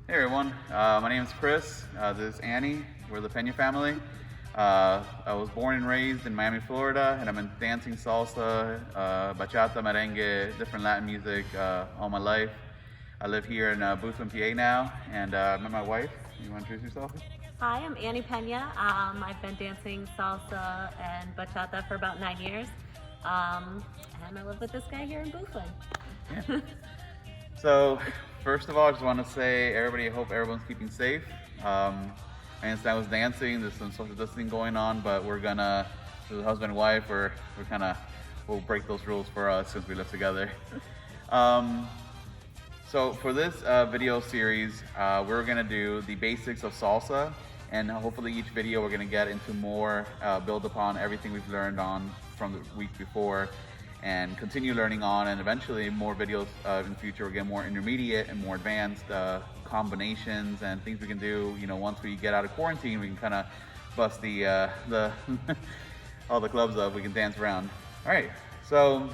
Hey everyone, my name is Chris. This is Annie. We're the Pena family. I was born and raised in Miami, Florida, and I've been dancing salsa, bachata, merengue, different Latin music all my life. I live here in Bootham, PA now, and I met my wife. You want to introduce yourself? Hi, I'm Annie Pena. I've been dancing salsa and bachata for about 9 years. Um, and I live with this guy here in Boothland. Yeah. So, first of all, I just want to say, everybody, I hope everyone's keeping safe. I understand I was dancing, there's some social distancing going on, but we're gonna, as a husband and wife, we're kind of, we'll break those rules for us since we live together. um, so for this video series, we're gonna do the basics of salsa, and hopefully each video we're gonna get into more, build upon everything we've learned on from the week before, and continue learning on, and eventually more videos in the future we'll get more intermediate and more advanced combinations and things we can do. You know, once we get out of quarantine, we can kind of bust the all the clubs up. We can dance around. All right. So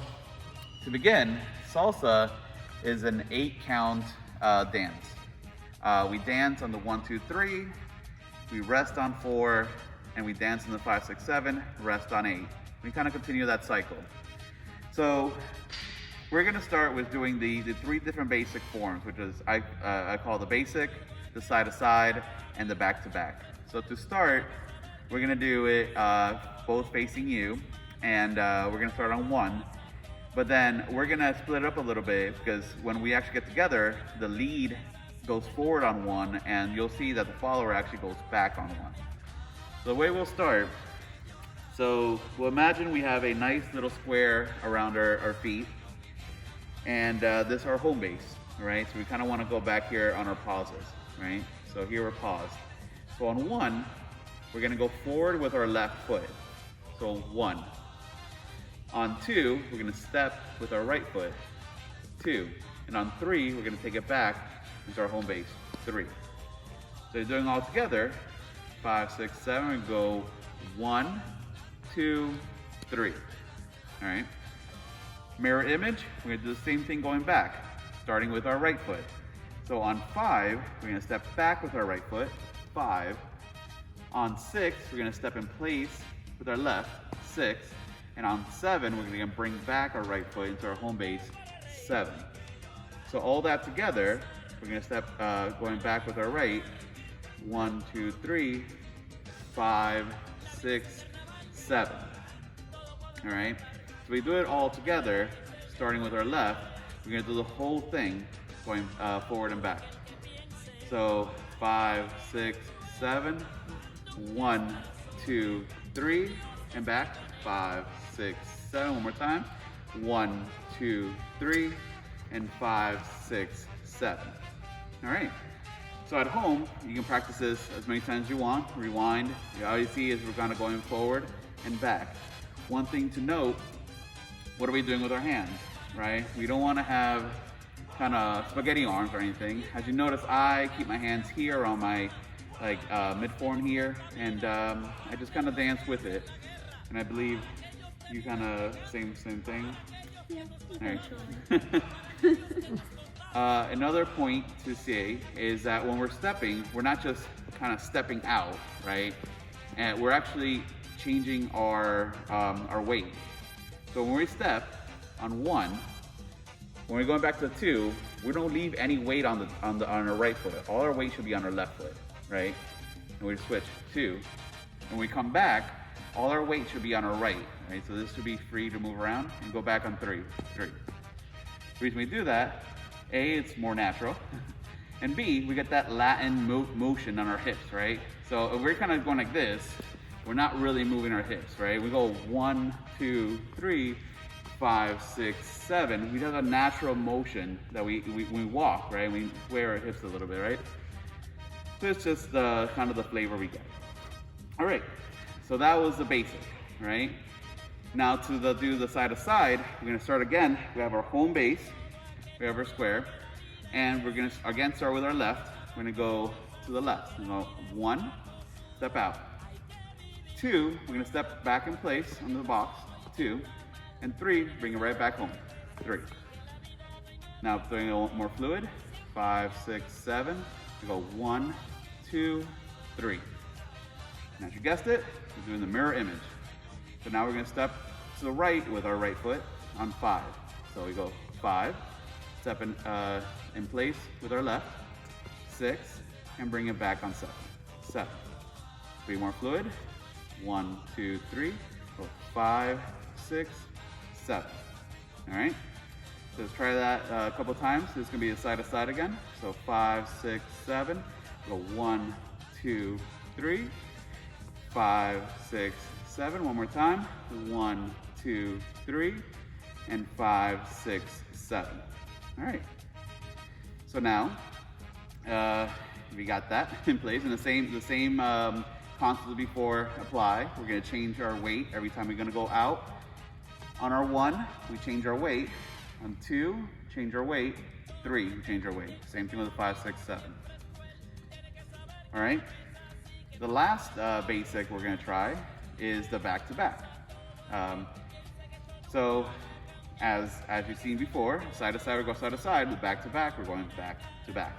to begin, salsa is an 8-count dance. We dance on the 1, 2, 3. We rest on 4, and we dance on the 5, 6, 7. Rest on 8. We kind of continue that cycle. So we're gonna start with doing the 3 different basic forms, which is I call the basic, the side to side, and the back to back. So to start, we're gonna do it both facing you, and we're gonna start on 1. But then we're gonna split it up a little bit, because when we actually get together, the lead goes forward on 1, and you'll see that the follower actually goes back on 1. So the way we'll start, so we'll imagine we have a nice little square around our feet, and this is our home base, right? So we kind of want to go back here on our pauses, right? So here we're paused. So on 1, we're gonna go forward with our left foot. So 1. On 2, we're gonna step with our right foot, 2. And on 3, we're gonna take it back into our home base, 3. So doing all together, 5, 6, 7, we go 1, 2, 3. All right. Mirror image, we're gonna do the same thing going back, starting with our right foot. So on 5, we're gonna step back with our right foot, 5. On 6, we're gonna step in place with our left, 6. And on 7, we're gonna bring back our right foot into our home base, 7. So all that together, we're gonna step going back with our right, 1, 2, 3, 5, 6, 7. All right. So we do it all together, starting with our left. We're gonna do the whole thing going forward and back. So 5, 6, 7, 1, 2, 3, and back. 5, 6, 7. One more time. 1, 2, 3, and 5, 6, 7. All right. So at home, you can practice this as many times as you want. Rewind. All you see is we're kind of going forward and back. One thing to note, what are we doing with our hands, right? We don't want to have kind of spaghetti arms or anything. As you notice, I keep my hands here on my mid-form here, and I just kind of dance with it. And I believe you kind of same thing. Yeah. All right. Another point to say is that when we're stepping, we're not just kind of stepping out, right? And we're actually changing our weight. So when we step on 1, when we're going back to 2, we don't leave any weight on our right foot. All our weight should be on our left foot, right? And we switch 2. When we come back, all our weight should be on our right, right? So this should be free to move around, and go back on 3. The reason we do that, A, it's more natural, and B, we get that Latin motion on our hips, right? So if we're kind of going like this, we're not really moving our hips, right? We go 1, 2, 3, 5, 6, 7. We have a natural motion that we walk, right? We sway our hips a little bit, right? So it's just kind of the flavor we get. All right, so that was the basic, right? Now to do the side to side, we're gonna start again. We have our home base, we have our square, and we're gonna again start with our left. We're gonna go to the left. We're gonna go 1, step out. 2, we're gonna step back in place on the box, 2. And 3, bring it right back home, 3. Now doing a little more fluid, 5, 6, 7, We go 1, 2, 3. And as you guessed it, we're doing the mirror image. So now we're gonna step to the right with our right foot on 5. So we go 5, step in place with our left, 6, and bring it back on 7. 7. 3 more fluid. 1, 2, 3. Go 5, 6, 7. All right. So let's try that a couple times. This is gonna be a side to side again. So 5, 6, 7. Go 1, 2, 3. 5, 6, 7. One more time. 1, 2, 3. And 5, 6, 7. All right. So now we got that in place, and the same concept as before apply. We're gonna change our weight every time we're gonna go out. On our 1, we change our weight. On 2, change our weight. 3, we change our weight. Same thing with the 5, 6, 7. All right. The last basic we're gonna try is the back-to-back. So as you've seen before, side to side we go side to side, with back to back we're going back to back.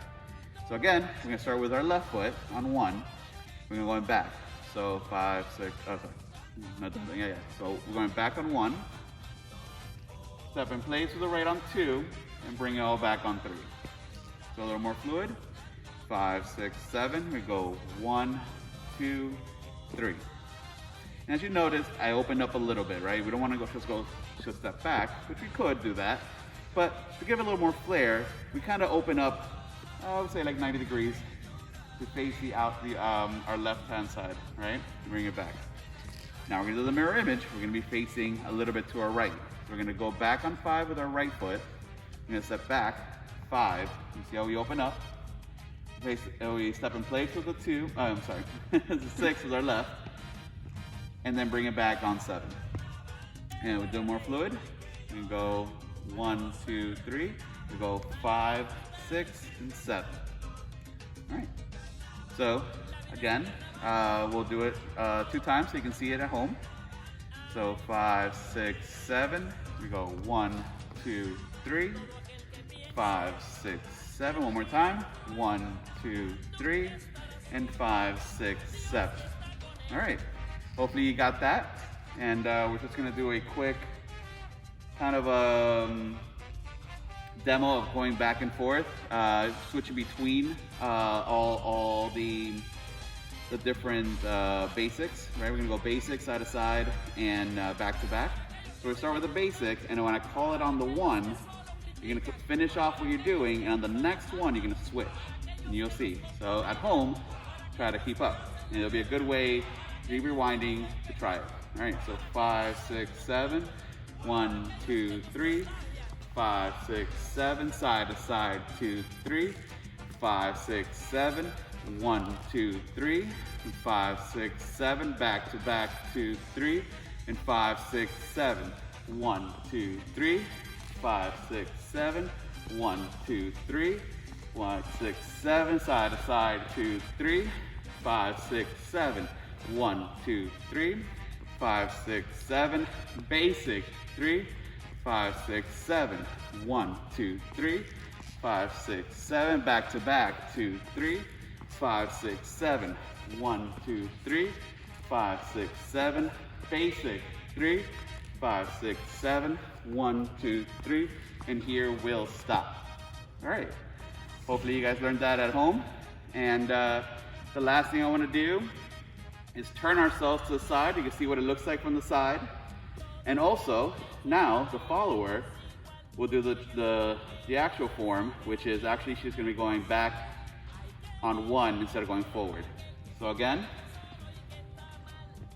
So again, we're gonna start with our left foot on 1. We're gonna go back. So 5, 6, oh sorry, not done yet. So we're going back on 1, step in place with the right on 2, and bring it all back on 3. So a little more fluid. 5, 6, 7. We go 1, 2, 3. And as you notice, I opened up a little bit, right? We don't want to just go a step back, which we could do that. But to give it a little more flair, we kind of open up, I would say like 90 degrees to face our left-hand side, right? Bring it back. Now we're gonna do the mirror image. We're gonna be facing a little bit to our right. We're gonna go back on 5 with our right foot. We're gonna step back, 5. You see how we open up? We step in place with the 2, I'm sorry, the 6 with our left. And then bring it back on 7. And we'll do more fluid. We can go 1, 2, 3. We go 5, 6, and 7. All right. So again, we'll do it 2 times so you can see it at home. So 5, 6, 7. We go 1, 2, 3. 5, 6, 7. One more time. 1, 2, 3. And 5, 6, 7. All right. Hopefully you got that, and we're just gonna do a quick kind of demo of going back and forth, switching between all the different basics, right? We're gonna go basic, side to side, and back to back. So we'll start with the basic, and when I call it on the 1, you're gonna finish off what you're doing, and on the next one, you're gonna switch, and you'll see. So at home, try to keep up, and it'll be a good way keep rewinding to try it. All right, so 5, 6, 7. 1, 2, 3. 5, 6, 7. Side to side, 2, 3. 5, 6, 7. 1, 2, 3. 5, 6, 7. Back to back, 2, 3. And 5, 6, 7. 1, 2, 3. 5, 6, 7. 1, 2, 3. 1, 6, 7. Side to side, 2, 3. 5, 6, 7. 1, 2, 3, 5, 6, 7, basic, 3, 5, 6, 7, 1, 2, 3, 5, 6, 7, back to back, 2, 3, 5, 6, 7, 1, 2, 3, 5, 6, 7, basic, 3, 5, 6, 7, 1, 2, 3, and here we'll stop. All right, hopefully you guys learned that at home, and the last thing I want to do is turn ourselves to the side. You can see what it looks like from the side. And also, now the follower will do the actual form, which is actually she's gonna be going back on 1 instead of going forward. So again,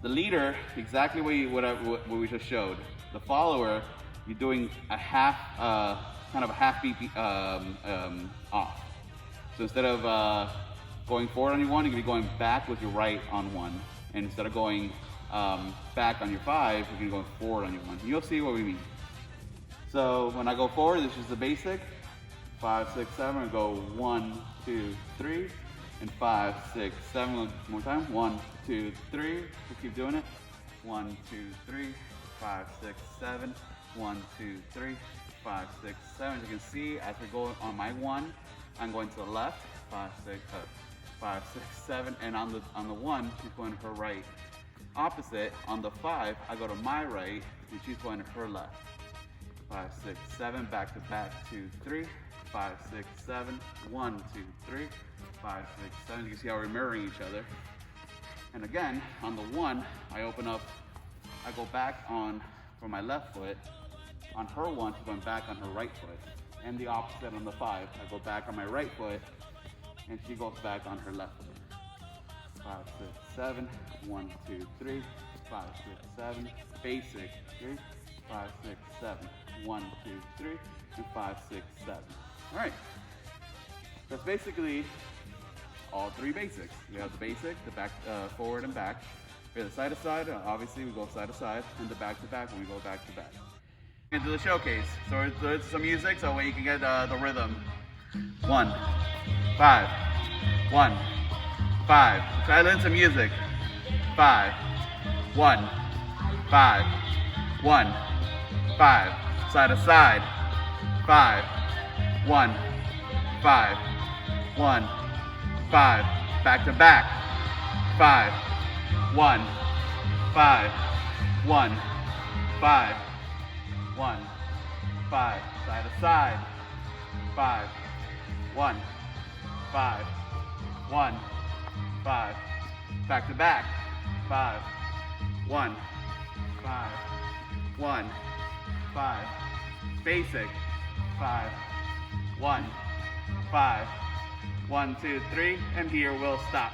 the leader, exactly what we just showed. The follower, you're doing a half, kind of a half beat off. So instead of going forward on your 1, you're gonna be going back with your right on 1. And instead of going back on your 5, you're gonna go forward on your 1. You'll see what we mean. So when I go forward, this is the basic. 5, 6, 7, I go 1, 2, 3, and 5, 6, 7. One more time. 1, 2, 3. We'll keep doing it. 1, 2, 3, 5, 6, 7. 1, 2, 3, 5, 6, 7. As you can see, as we go on my 1, I'm going to the left. 5, 6, 5, 6, 7, and on the 1, she's going to her right. Opposite, on the 5, I go to my right, and she's going to her left. 5, 6, 7, back to back, 2, 3, 5, 6, 7, 1, 2, 3, 5, 6, 7. You can see how we're mirroring each other. And again, on the 1, I open up, I go back on for my left foot. On her 1, she's going back on her right foot. And the opposite on the 5, I go back on my right foot, and she goes back on her left foot. 5, 6, 7, 1, 2, 3, 5, 6, 7, basic, 3, 5, 6, 7, 1, 2, 3, and 5, 6, 7. All right, that's basically all 3 basics. We have the basic, the back, forward and back. We have the side to side, obviously we go side to side, and the back to back when we go back to back. Into the showcase. So it's some music, so you can get the rhythm. 1, 5, 1, 5. Try to learn some music. 5, 1, 5, 1, 5. Side to side. 5, 1, 5, 1, 5. Back to back. 5, 1, 5, 1, 5, 1, 5. Side to side. 5, 1, 5, 1, 5. Back to back. 5, 1, 5, 1, 5. Basic. 5, 1, 5. 1, 2, 3, and here we'll stop.